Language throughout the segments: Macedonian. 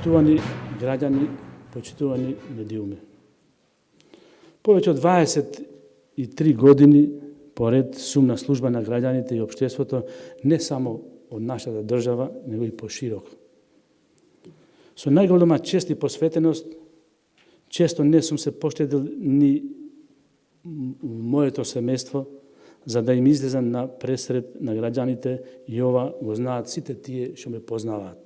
Почитувани граѓани, почитувани медиуми. Повеќе од 23 години поред сум на служба на граѓаните и општеството не само од нашата држава, него и поширок. Со најголема чест и посветеност, често не сум се поштедил ни моето семејство, за да им излезам на пресред на граѓаните и ова го знаат сите тие што ме познаваат.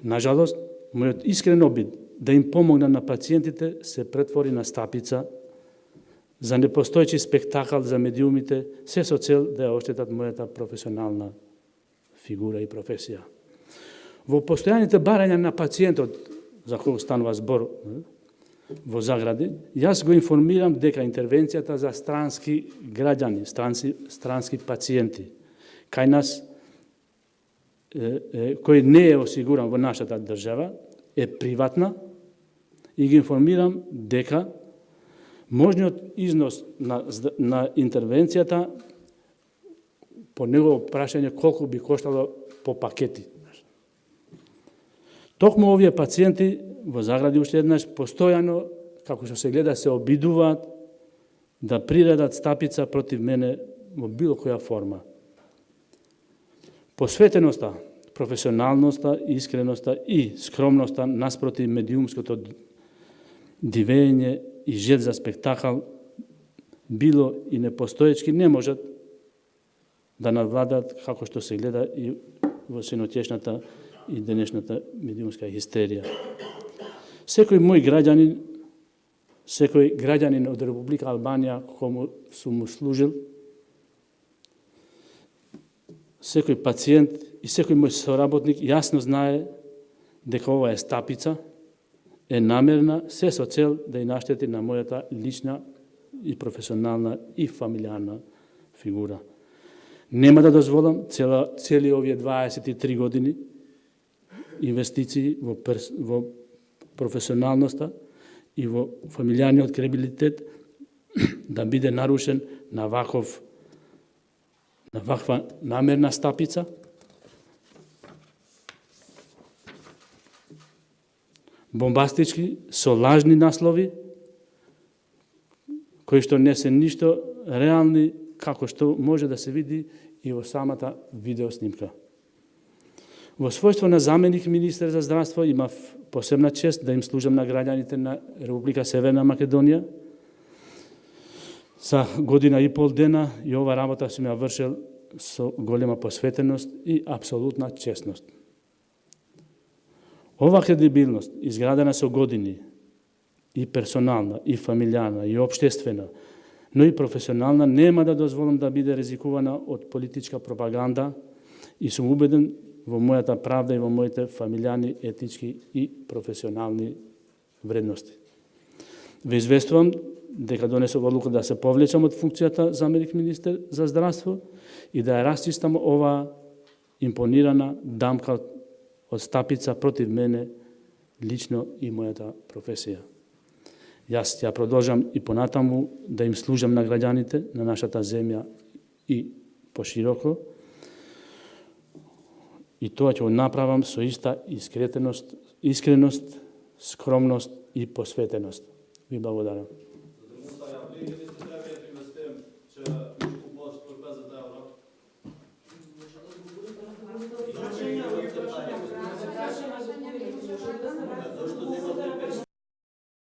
Нажалост, мојот искрен обид да им помогнам на пациентите се претвори на стапица за непостоечи спектакл за медиумите, се со цел да ја оштетат мојата професионална фигура и професија. Во постојаните барања на пациентот, за кој станува збор во загради, јас го информирам дека интервенцијата за странски граѓани, странски пациенти, кај нас, кој не е осигуран во нашата држава, е приватна и ги информирам дека можниот износ на интервенцијата по негово прашање колку би коштало по пакети. Токму овие пациенти во загради уште еднаш постојано, како што се гледа, се обидуваат да приредат стапица против мене во било која форма. Посветеноста, професионалноста, искреноста и скромноста наспроти медиумското дивење и жел за спектакл, било и непостоечки, не можат да надвладат како што се гледа и во синоќешната и денешната медиумска хистерија. Секој мој граѓанин, секој граѓанин од Република Албанија кому сум му служил, секој пациент и секој мој соработник јасно знае дека ова е стапица, е намерна, се со цел да ја наштети на мојата лична и професионална и фамилијарна фигура. Нема да дозволам цели овие 23 години инвестиции во професионалноста и во фамилијарниот кредибилитет да биде нарушен на ваква намерна стапица. Бомбастички, со лажни наслови, кои што не се ништо реални, како што може да се види и во самата видеоснимка. Во својство на заменик министер за здравство имав посебна чест да им служам на граѓаните на Република Северна Македонија. За година и пол дена и ова работа сум ја вршил со голема посветеност и апсолутна честност. Ова кредибилност, изградена со години, и персонална, и фамилијарна, и општествена, но и професионална, нема да дозволам да биде ризикувана од политичка пропаганда и сум убеден во мојата правда и во моите фамилијарни, етнички и професионални вредности. Ве известувам дека донесов одлука да се повлечам од функцијата заменик министер за здравство и да ја расчистам ова импонирана дамка од стапица против мене лично и мојата професија. Јас ја продолжам и понатаму да им служам на граѓаните на нашата земја и пошироко, и тоа ќе го направам со иста искреност, скромност и посветеност. Ви благодарам.